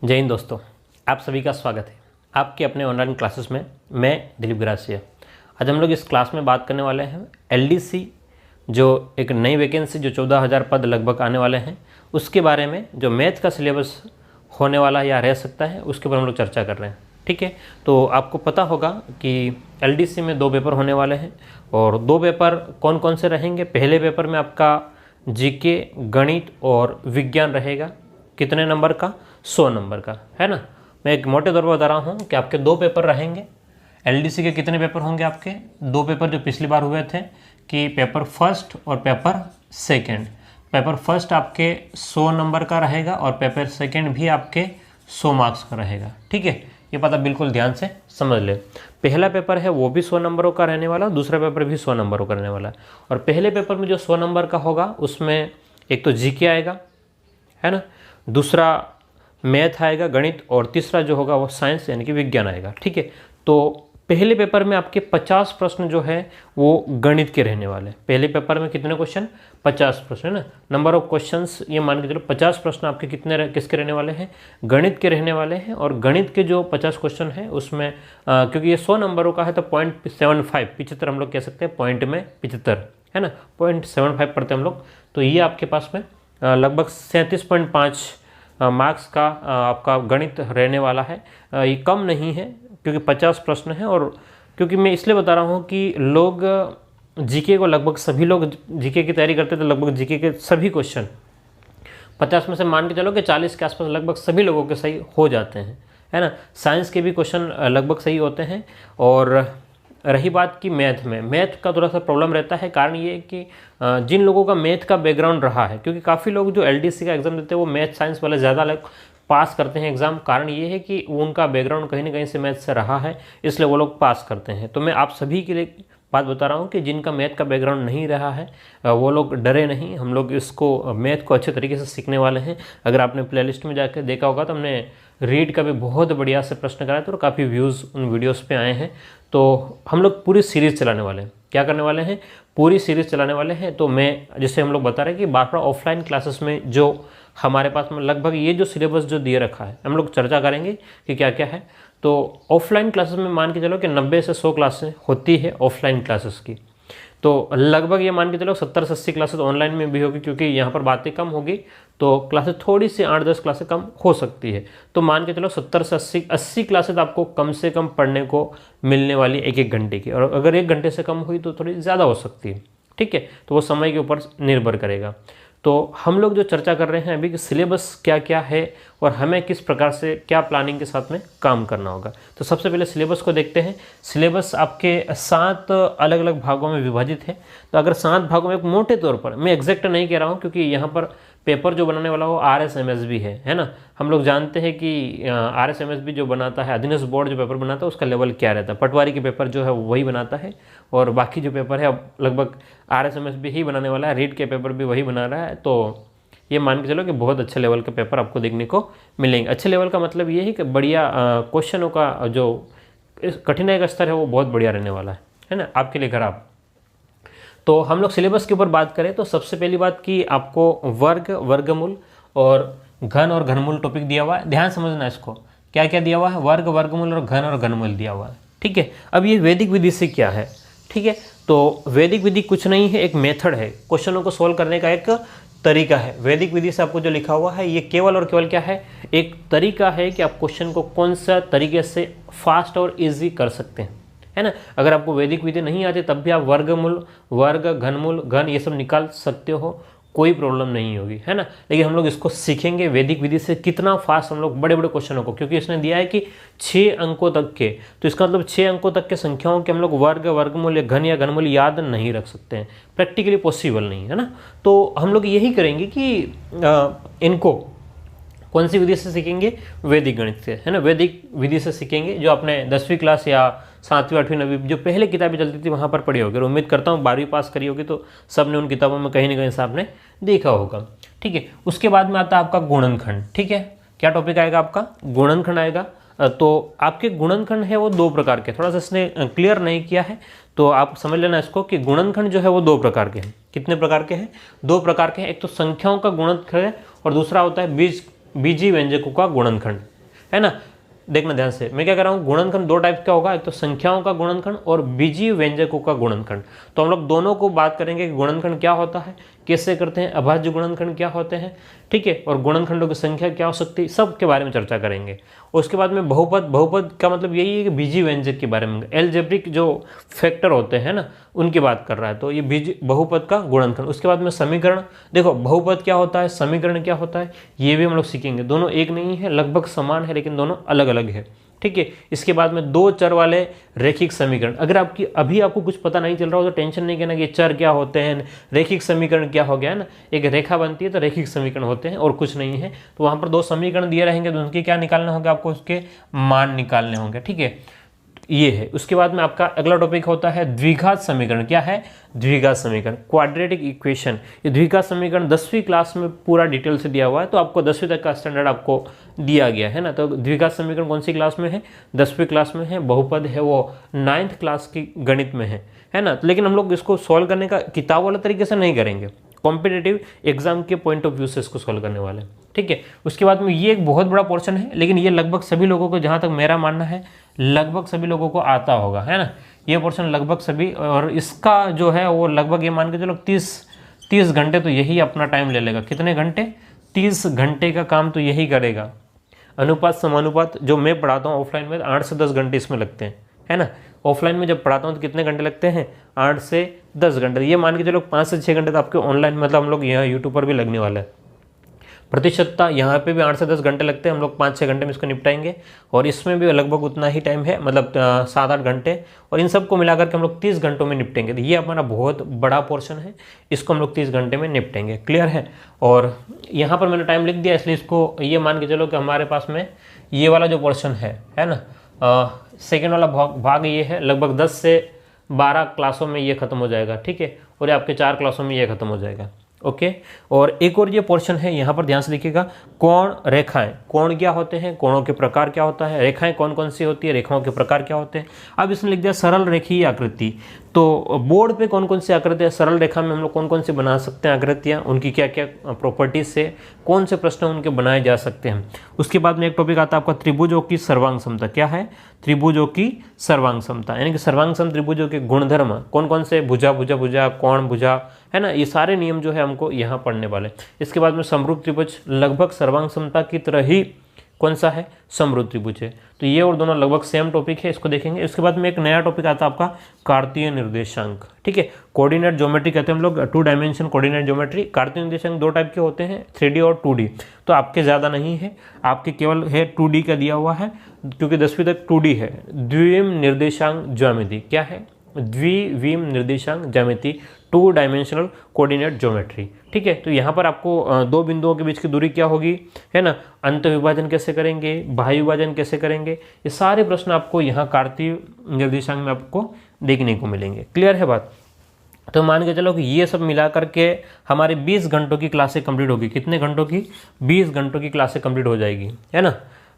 जय हिंद दोस्तों, आप सभी का स्वागत है आपके अपने ऑनलाइन क्लासेस में। मैं दिलीप ग्रासिया। आज हम लोग इस क्लास में बात करने वाले हैं एलडीसी, जो एक नई वैकेंसी जो 14,000 पद लगभग आने वाले हैं, उसके बारे में। जो मैथ का सिलेबस होने वाला है या रह सकता है, उसके ऊपर हम लोग चर्चा कर रहे हैं। ठीक है, तो आपको पता होगा कि एलडीसी में 2 पेपर होने वाले हैं, और 2 पेपर कौन कौन से रहेंगे। पहले पेपर में आपका जीके, गणित और विज्ञान रहेगा। कितने नंबर का? 100 नंबर का, है ना। मैं एक मोटे तौर पर बता रहा हूँ कि आपके 2 पेपर रहेंगे। एलडीसी के कितने पेपर होंगे? आपके 2 पेपर जो पिछली बार हुए थे, कि पेपर फर्स्ट और पेपर सेकंड। पेपर फर्स्ट आपके 100 नंबर का रहेगा और पेपर सेकंड भी आपके 100 मार्क्स का रहेगा। ठीक है, ये पता बिल्कुल ध्यान से समझ ले। पहला पेपर है वो भी 100 नंबरों का रहने वाला, दूसरा पेपर भी 100 नंबरों का रहने वाला है। और पहले पेपर में जो 100 नंबर का होगा, उसमें एक तो जीके आएगा, है ना, दूसरा मैथ आएगा, गणित, और तीसरा जो होगा वो साइंस यानी कि विज्ञान आएगा। ठीक है, तो पहले पेपर में आपके 50 प्रश्न जो है वो गणित के रहने वाले हैं। पहले पेपर में कितने क्वेश्चन? 50 प्रश्न, है ना। नंबर ऑफ क्वेश्चंस ये मान के चलो 50 प्रश्न आपके किसके रहने वाले हैं? गणित के रहने वाले हैं। और गणित के जो 50 क्वेश्चन हैं उसमें क्योंकि ये 100 नंबरों का है, तो 0.75 75 हम लोग कह सकते हैं, पॉइंट में 75, है ना, 0.75 पढ़ते हैं हम लोग। तो ये आपके पास में लगभग 37.5 मार्क्स का आपका गणित रहने वाला है। ये कम नहीं है क्योंकि 50 प्रश्न है। और क्योंकि मैं इसलिए बता रहा हूँ कि लोग जीके को, लगभग सभी लोग जीके की तैयारी करते थे, लगभग जीके के सभी क्वेश्चन 50 में से मान के चलो कि 40 के आसपास लगभग सभी लोगों के सही हो जाते हैं, है ना। साइंस के भी क्वेश्चन लगभग सही होते हैं। और रही बात की मैथ का थोड़ा सा प्रॉब्लम रहता है। कारण ये है कि जिन लोगों का मैथ का बैकग्राउंड रहा है, क्योंकि काफ़ी लोग जो एलडीसी का एग्ज़ाम देते हैं वो मैथ साइंस वाले ज़्यादा लोग पास करते हैं एग्ज़ाम। कारण ये है कि उनका बैकग्राउंड कहीं ना कहीं से मैथ से रहा है, इसलिए वो लोग पास करते हैं। तो मैं आप सभी के लिए बात बता रहा हूँ कि जिनका मैथ का बैकग्राउंड नहीं रहा है वो लोग डरे नहीं। हम लोग इसको मैथ को अच्छे तरीके से सीखने वाले हैं। अगर आपने प्लेलिस्ट में जाकर देखा होगा तो हमने रीड का भी बहुत बढ़िया से प्रश्न कराए थे और काफ़ी व्यूज़ उन वीडियोस पे आए हैं। तो हम लोग पूरी सीरीज़ चलाने वाले हैं। क्या करने वाले हैं? पूरी सीरीज़ चलाने वाले हैं। तो मैं जैसे हम लोग बता रहे हैं कि बार बार ऑफलाइन क्लासेस में जो हमारे पास में लगभग ये जो सिलेबस जो दिए रखा है, हम लोग चर्चा करेंगे कि क्या क्या है। तो ऑफलाइन क्लासेस में मान के चलो कि 90 से 100 क्लासें होती है ऑफलाइन क्लासेस की। तो लगभग ये मान के चलो 70 से 80 क्लासेस ऑनलाइन में भी होगी, क्योंकि यहाँ पर बातें कम होगी तो क्लासेस थोड़ी सी 8-10 क्लासेस कम हो सकती है। तो मान के चलो 70 से 80 क्लासेस आपको कम से कम पढ़ने को मिलने वाली 1-1 घंटे की। और अगर 1 घंटे से कम हुई तो थोड़ी ज़्यादा हो सकती है। ठीक है, तो वो समय के ऊपर निर्भर करेगा। तो हम लोग जो चर्चा कर रहे हैं अभी कि सिलेबस क्या क्या है और हमें किस प्रकार से क्या प्लानिंग के साथ में काम करना होगा। तो सबसे पहले सिलेबस को देखते हैं। सिलेबस आपके 7 अलग अलग भागों में विभाजित है। तो अगर 7 भागों में, एक मोटे तौर पर, मैं एग्जैक्ट नहीं कह रहा हूँ क्योंकि यहाँ पर पेपर जो बनाने वाला वो RSMSB है ना। हम लोग जानते हैं कि RSMSB जो बनाता है, अधीनस्थ बोर्ड जो पेपर बनाता है, उसका लेवल क्या रहता है। पटवारी के पेपर जो है वही बनाता है, और बाकी जो पेपर है अब लगभग RSMSB ही बनाने वाला है। रीड के पेपर भी वही बना रहा है। तो ये मान के चलो कि बहुत अच्छे लेवल के पेपर आपको देखने को मिलेंगे। अच्छे लेवल का मतलब ये है कि बढ़िया क्वेश्चनों का जो कठिनाई का स्तर है वो बहुत बढ़िया रहने वाला है ना, आपके लिए खराब। तो हम लोग सिलेबस के ऊपर बात करें तो सबसे पहली बात कि आपको वर्ग, वर्गमूल और घन और घनमूल टॉपिक दिया हुआ है। ध्यान समझना इसको, क्या क्या दिया हुआ है? वर्ग, वर्गमूल और घनमूल दिया हुआ है। ठीक है, अब ये वैदिक विधि से क्या है? ठीक है, तो वैदिक विधि कुछ नहीं है, एक मेथड है, क्वेश्चनों को सोल्व करने का एक तरीका है। वैदिक विधि से आपको जो लिखा हुआ है ये केवल और केवल क्या है? एक तरीका है कि आप क्वेश्चन को कौन सा तरीके से फास्ट और ईजी कर सकते हैं, है ना। अगर आपको वैदिक विधि नहीं आती तब भी आप वर्गमूल, वर्ग, घनमूल, घन ये सब निकाल सकते हो, कोई प्रॉब्लम नहीं होगी, है ना। लेकिन हम लोग इसको सीखेंगे वैदिक विधि से कितना फास्ट हम लोग बड़े बड़े क्वेश्चनों को, क्योंकि इसने दिया है कि 6 अंकों तक के, तो इसका मतलब 6 अंकों तक के संख्याओं के हम लोग वर्ग, वर्गमूल या घन या घनमूल याद नहीं रख सकते हैं, प्रैक्टिकली पॉसिबल नहीं है ना। तो हम लोग यही करेंगे कि इनको कौन सी विधि से सीखेंगे? वैदिक गणित से, है ना। वैदिक विधि से सीखेंगे, जो आपने 10वीं क्लास या 7वीं 8वीं 9वीं जो पहले किताबें चलती थी वहाँ पर पढ़ी होगी। और उम्मीद करता हूँ 12वीं पास करी होगी तो सब ने उन किताबों में कहीं ना कहीं से आपने देखा होगा। ठीक है, उसके बाद में आता है आपका गुणनखंड। ठीक है, क्या टॉपिक आएगा आपका? गुणनखंड आएगा। तो आपके गुणनखंड है वो 2 प्रकार के, थोड़ा सा इसने क्लियर नहीं किया है तो आप समझ लेना इसको कि गुणनखंड जो है वो 2 प्रकार के हैं। कितने प्रकार के हैं? 2 प्रकार के हैं। एक तो संख्याओं का गुणनखंड है और दूसरा होता है बीज बीजीय व्यंजकों का गुणनखंड, है ना। देखना ध्यान से, मैं क्या कर रहा हूँ, गुणनखंड दो टाइप का होगा, एक तो संख्याओं का गुणनखंड और बीजीय व्यंजकों का गुणनखंड। तो हम लोग दोनों को बात करेंगे कि गुणनखंड क्या होता है, कैसे करते हैं, अभाज्य गुणनखंड क्या होते हैं, ठीक है, और गुणनखंडों की संख्या क्या हो सकती है, सब के बारे में चर्चा करेंगे। उसके बाद में बहुपद, बहुपद का मतलब यही है कि बीजीय व्यंजक के बारे में, एलजेब्रिक जो फैक्टर होते हैं ना उनकी बात कर रहा है, तो ये बीजीय बहुपद का गुणनखंड। उसके बाद में समीकरण, देखो बहुपद क्या होता है, समीकरण क्या होता है, ये भी हम लोग सीखेंगे। दोनों एक नहीं है, लगभग समान है, लेकिन दोनों अलग अलग है, ठीक है। इसके बाद में दो चर वाले रैखिक समीकरण, अगर आपको कुछ पता नहीं चल रहा हो तो टेंशन नहीं करना कि चर क्या होते हैं, रैखिक समीकरण क्या हो गया है ना, एक रेखा बनती है तो रैखिक समीकरण होते हैं और कुछ नहीं है। तो वहां पर दो समीकरण दिए रहेंगे, तो उनके क्या निकालना होगा, आपको उसके मान निकालने होंगे, ठीक है, ये है। उसके बाद में आपका अगला टॉपिक होता है द्विघात समीकरण। क्या है, द्विघात समीकरण, क्वाड्रेटिक इक्वेशन। ये द्विघात समीकरण 10वीं क्लास में पूरा डिटेल से दिया हुआ है, तो आपको 10वीं तक का स्टैंडर्ड आपको दिया गया है ना। तो द्विघात समीकरण कौन सी क्लास में है, 10वीं क्लास में है। बहुपद है वो 9th क्लास की गणित में है ना। लेकिन हम लोग इसको सॉल्व करने का किताब वाला तरीके से नहीं करेंगे, कॉम्पिटिटिव एग्जाम के पॉइंट ऑफ व्यू से इसको सॉल्व करने वाले, ठीक है। उसके बाद में ये एक बहुत बड़ा पोर्शन है, लेकिन ये लगभग सभी लोगों को, जहाँ तक मेरा मानना है, लगभग सभी लोगों को आता होगा, है ना। ये पोर्शन लगभग सभी, और इसका जो है वो लगभग ये मान के चलो 30 घंटे तो यही अपना टाइम ले लेगा। कितने घंटे, 30 घंटे का काम तो यही करेगा। अनुपात समानुपात जो मैं पढ़ाता हूँ ऑफलाइन में, 8 से 10 घंटे इसमें लगते हैं, है ना। ऑफलाइन में जब पढ़ाता हूँ तो कितने घंटे लगते हैं, 8 से 10 घंटे। ये मान के चलो 5 से 6 घंटे तो आपके ऑनलाइन, मतलब हम लोग यहाँ यूट्यूब पर भी लगने वाला है। प्रतिशतता यहाँ पे भी 8 से 10 घंटे लगते हैं, हम लोग 5-6 घंटे में इसको निपटाएंगे। और इसमें भी लगभग उतना ही टाइम है, मतलब 7-8 घंटे, और इन सबको मिलाकर के हम लोग 30 घंटों में निपटेंगे। तो ये हमारा बहुत बड़ा पोर्शन है, इसको हम लोग 30 घंटे में निपटेंगे, क्लियर है। और यहाँ पर मैंने टाइम लिख दिया, इसलिए इसको ये मान के चलो कि हमारे पास में ये वाला जो पोर्शन है ना, सेकेंड वाला भाग ये है, लगभग 10 से 12 क्लासों में ये खत्म हो जाएगा, ठीक है। और आपके 4 क्लासों में ये खत्म हो जाएगा, ओके। और एक और ये पोर्शन है, यहाँ पर ध्यान से देखिएगा, कोण रेखाएं। कोण क्या होते हैं, कोणों के प्रकार क्या होता है, रेखाएं कौन कौन सी होती है, रेखाओं के प्रकार क्या होते हैं। अब इसने लिख दिया सरल रेखीय आकृति। तो बोर्ड पे कौन कौन सी आकृतियाँ, सरल रेखा में हम लोग कौन कौन सी बना सकते हैं आकृतियाँ, उनकी क्या क्या प्रॉपर्टीज से कौन से प्रश्न उनके बनाए जा सकते हैं। उसके बाद में एक टॉपिक आता है आपका त्रिभुजों की सर्वांग समता। क्या है, त्रिभुजों की सर्वांग समता, यानी कि सर्वांग सम त्रिभुजों के गुणधर्म कौन कौन से, भुजा भुजा भुजा, कोण भुजा, है ना, ये सारे नियम जो है हमको यहाँ पढ़ने वाले। इसके बाद में समरूप त्रिभुज लगभग सर्वांग समता की तरह ही कौन सा है, समरूप त्रिभुज है। तो ये और दोनों लगभग सेम टॉपिक है, इसको देखेंगे। इसके बाद में एक नया टॉपिक आता है आपका कार्तीय निर्देशांक, ठीक है। कोऑर्डिनेट ज्योमेट्री कहते हैं हम लोग, 2 डायमेंशन कोऑर्डिनेट ज्योमेट्री। कार्तीय निर्देशांक 2 टाइप के होते हैं, 3D और 2D। तो आपके ज़्यादा नहीं है, आपके केवल है 2D का दिया हुआ है, क्योंकि 10वीं तक 2D है। द्विविम निर्देशांक ज्यामिति, क्या है, द्विविम निर्देशांक ज्यामिति, 2 डायमेंशनल कोऑर्डिनेट ज्योमेट्री, ठीक है। तो यहाँ पर आपको 2 बिंदुओं के बीच की दूरी क्या होगी, है ना, अंत विभाजन कैसे करेंगे, बाह्य विभाजन कैसे करेंगे, ये सारे प्रश्न आपको यहाँ कार्तीय निर्देशांक में आपको देखने को मिलेंगे, क्लियर है बात। तो मान के चलो कि ये सब मिला करके हमारे 20 घंटों की क्लासें कंप्लीट होगी। कितने घंटों की, 20 घंटों की क्लासें कंप्लीट हो जाएगी, है ना।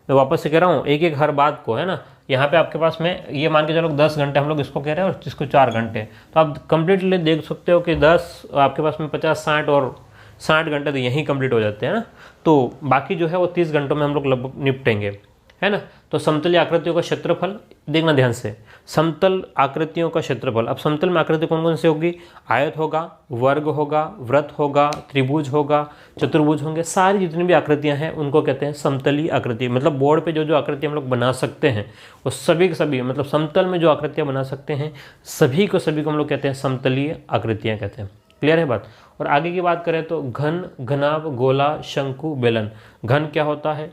मैं वापस से कह रहा हूँ, एक एक हर बात को, है ना। यहाँ पे आपके पास में ये मान के चलो 10 घंटे हम लोग इसको कह रहे हैं और इसको 4 घंटे, तो आप कंप्लीटली देख सकते हो कि 10 आपके पास में 50, 60 और 60 घंटे तो यहीं कंप्लीट हो जाते हैं ना। तो बाकी जो है वो 30 घंटों में हम लोग लगभग निपटेंगे, है ना। तो समतलीय आकृतियों का क्षेत्रफल देखना ध्यान से, समतल आकृतियों का क्षेत्रफल। अब समतल में आकृति कौन कौन सी होगी, आयत होगा, वर्ग होगा, वृत्त होगा, त्रिभुज होगा, चतुर्भुज होंगे, सारी जितनी भी आकृतियां हैं उनको कहते हैं समतलीय आकृति। मतलब बोर्ड पे जो जो आकृति हम लोग बना सकते हैं वो सभी के सभी, मतलब समतल में जो आकृतियां बना सकते हैं सभी को हम लोग कहते हैं समतलीय आकृतियाँ कहते हैं, क्लियर है बात। और आगे की बात करें तो घन, घनाभ, गोला, शंकु, बेलन। घन क्या होता है,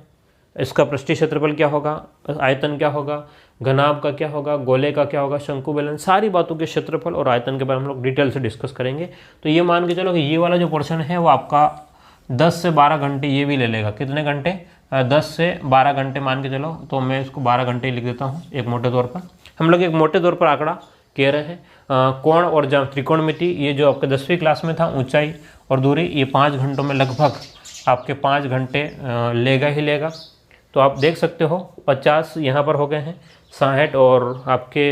इसका पृष्ठीय क्षेत्रफल क्या होगा, आयतन क्या होगा, घनाभ का क्या होगा, गोले का क्या होगा, शंकु, बेलन, सारी बातों के क्षेत्रफल और आयतन के बारे में हम लोग डिटेल से डिस्कस करेंगे। तो ये मान के चलो कि ये वाला जो पोर्शन है वो आपका 10 से 12 घंटे ये भी ले लेगा। कितने घंटे, 10 से 12 घंटे मान के चलो, तो मैं इसको 12 घंटे लिख देता हूँ एक मोटे तौर पर। हम लोग एक मोटे तौर पर आंकड़ा कह रहे हैं। कोण और त्रिकोणमिति, ये जो आपके 10वीं क्लास में था, ऊंचाई और दूरी, ये 5 घंटों में लगभग आपके 5 घंटे लेगा ही लेगा। तो आप देख सकते हो 50 यहाँ पर हो गए हैं, 60 और आपके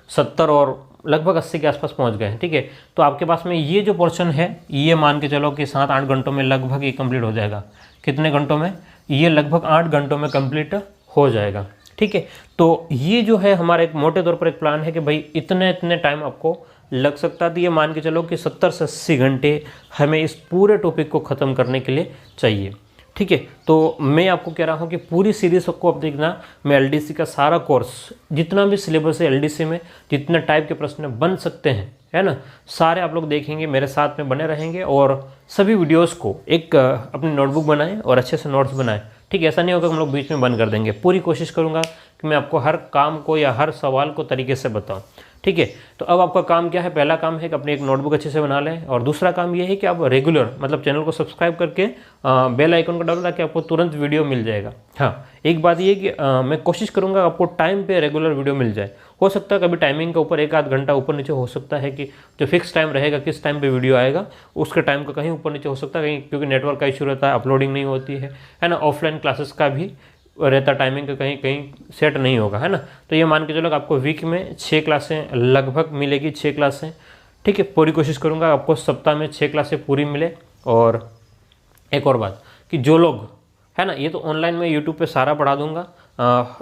70 और लगभग 80 के आसपास पहुँच गए हैं, ठीक है। तो आपके पास में ये जो पोर्शन है ये मान के चलो कि 7-8 घंटों में लगभग ये कंप्लीट हो जाएगा, कितने घंटों में, ये लगभग 8 घंटों में कंप्लीट हो जाएगा। ठीक है, तो ये जो है हमारा एक मोटे तौर पर एक प्लान है कि भाई इतने इतने टाइम आपको लग सकता है। तो ये मान के चलो कि 70 से 80 घंटे हमें इस पूरे टॉपिक को ख़त्म करने के लिए चाहिए। ठीक है, तो मैं आपको कह रहा हूँ कि पूरी सीरीज़ को अब देखना। मैं एलडीसी का सारा कोर्स, जितना भी सिलेबस है एलडीसी में, जितने टाइप के प्रश्न बन सकते हैं, है ना, सारे आप लोग देखेंगे, मेरे साथ में बने रहेंगे। और सभी वीडियोस को एक अपनी नोटबुक बनाएं और अच्छे से नोट्स बनाएं। ठीक है, ऐसा नहीं होगा कि हम लोग बीच में बंद कर देंगे। पूरी कोशिश करूँगा कि मैं आपको हर काम को या हर सवाल को तरीके से बताऊँ। ठीक है, तो अब आपका काम क्या है? पहला काम है कि अपनी एक नोटबुक अच्छे से बना लें, और दूसरा काम ये है कि आप रेगुलर मतलब चैनल को सब्सक्राइब करके बेल आइकन को दबाएं ताकि आपको तुरंत वीडियो मिल जाएगा। हाँ, एक बात ये कि मैं कोशिश करूँगा आपको टाइम पे रेगुलर वीडियो मिल जाए। हो सकता है कभी टाइमिंग के ऊपर 1-8 घंटा ऊपर नीचे हो सकता है, कि जो फिक्स टाइम रहेगा किस टाइम पे वीडियो आएगा उसके टाइम का कहीं ऊपर नीचे हो सकता है, कहीं क्योंकि नेटवर्क का इशू रहता है, अपलोडिंग नहीं होती है ना। ऑफलाइन क्लासेस का भी रहता टाइमिंग का कहीं कहीं सेट नहीं होगा, है ना। तो ये मान के चलो आपको वीक में 6 क्लासें लगभग मिलेगी, 6 क्लासें। ठीक है, पूरी कोशिश करूँगा आपको सप्ताह में 6 क्लासें पूरी मिले। और एक और बात कि जो लोग, है ना, ये तो ऑनलाइन में यूट्यूब पे सारा पढ़ा दूंगा,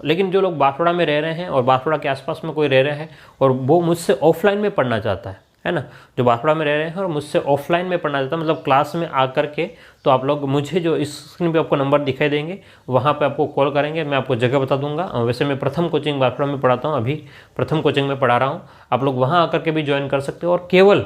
लेकिन जो लोग बांसवाड़ा में रह रहे हैं और बांसवाड़ा के आसपास में कोई रह रहे हैं और वो मुझसे ऑफलाइन में पढ़ना चाहता है ना, जो बांसवाड़ा में रह रहे हैं और मुझसे ऑफलाइन में पढ़ना चाहता है, मतलब क्लास में आकर के, तो आप लोग मुझे जो इस स्क्रीन पे आपको नंबर दिखाई देंगे वहाँ पे आपको कॉल करेंगे, मैं आपको जगह बता दूंगा। वैसे मैं प्रथम कोचिंग बांसवाड़ा में पढ़ाता हूँ, अभी प्रथम कोचिंग में पढ़ा रहा हूँ। आप लोग वहाँ आकर के भी ज्वाइन कर सकते हो। और केवल,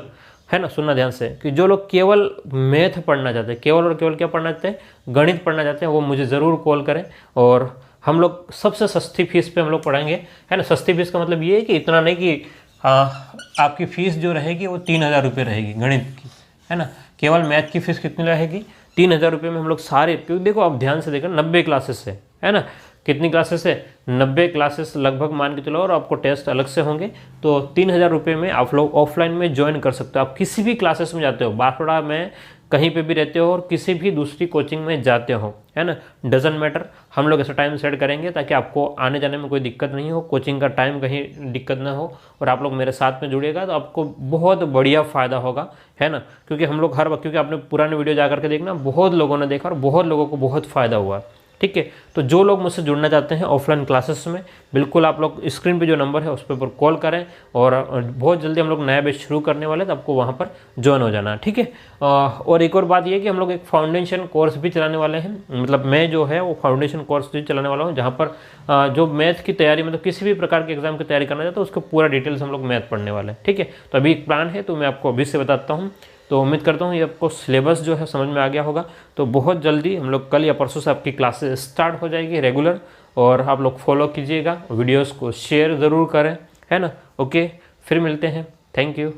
है ना, सुनना ध्यान से, कि जो लोग केवल मैथ पढ़ना चाहते हैं, केवल और केवल क्या पढ़ना चाहते हैं, गणित पढ़ना चाहते हैं, वो मुझे ज़रूर कॉल करें। और हम लोग सबसे सस्ती फीस पे हम लोग पढ़ाएंगे, है ना। सस्ती फीस का मतलब ये है कि इतना नहीं कि आपकी फ़ीस जो रहेगी वो 3000 रुपये रहेगी गणित की, है ना। केवल मैथ की फ़ीस कितनी रहेगी? 3000 रुपये में हम लोग सारे, क्योंकि देखो आप ध्यान से देखो 90 क्लासेस है ना। कितनी क्लासेस है? 90 क्लासेस लगभग मान के चलो, और आपको टेस्ट अलग से होंगे। तो 3000 रुपये में आप लोग ऑफलाइन में ज्वाइन कर सकते हो। आप किसी भी क्लासेस में जाते हो, बांसवाड़ा में कहीं पे भी रहते हो और किसी भी दूसरी कोचिंग में जाते हो, है ना, डजंट मैटर। हम लोग ऐसा टाइम सेट करेंगे ताकि आपको आने जाने में कोई दिक्कत नहीं हो, कोचिंग का टाइम कहीं दिक्कत ना हो, और आप लोग मेरे साथ में जुड़िएगा तो आपको बहुत बढ़िया फ़ायदा होगा, है ना। क्योंकि हम लोग हर वक्त, क्योंकि आपने पुराने वीडियो जा करके देखना, बहुत लोगों ने देखा और बहुत लोगों को बहुत फ़ायदा हुआ। ठीक है, तो जो लोग मुझसे जुड़ना चाहते हैं ऑफलाइन क्लासेस में, बिल्कुल आप लोग स्क्रीन पे जो नंबर है उस पर कॉल करें। और बहुत जल्दी हम लोग नया बैच शुरू करने वाले हैं, तो आपको वहाँ पर ज्वाइन हो जाना है। ठीक है, और एक और बात ये कि हम लोग एक फाउंडेशन कोर्स भी चलाने वाले हैं। मतलब मैं जो है वो फाउंडेशन कोर्स भी चलाने वाला हूँ, जहाँ पर जो मैथ की तैयारी, मतलब किसी भी प्रकार के एग्जाम की तैयारी करना चाहता है उसको पूरा डिटेल्स हम लोग मैथ पढ़ने वाले हैं। ठीक है, तो अभी एक प्लान है, तो मैं आपको अभी से बताता हूँ। तो उम्मीद करता हूँ ये आपको सिलेबस जो है समझ में आ गया होगा। तो बहुत जल्दी हम लोग कल या परसों से आपकी क्लासेस स्टार्ट हो जाएगी रेगुलर, और आप लोग फॉलो कीजिएगा, वीडियोस को शेयर ज़रूर करें, है ना। ओके, फिर मिलते हैं। Thank you.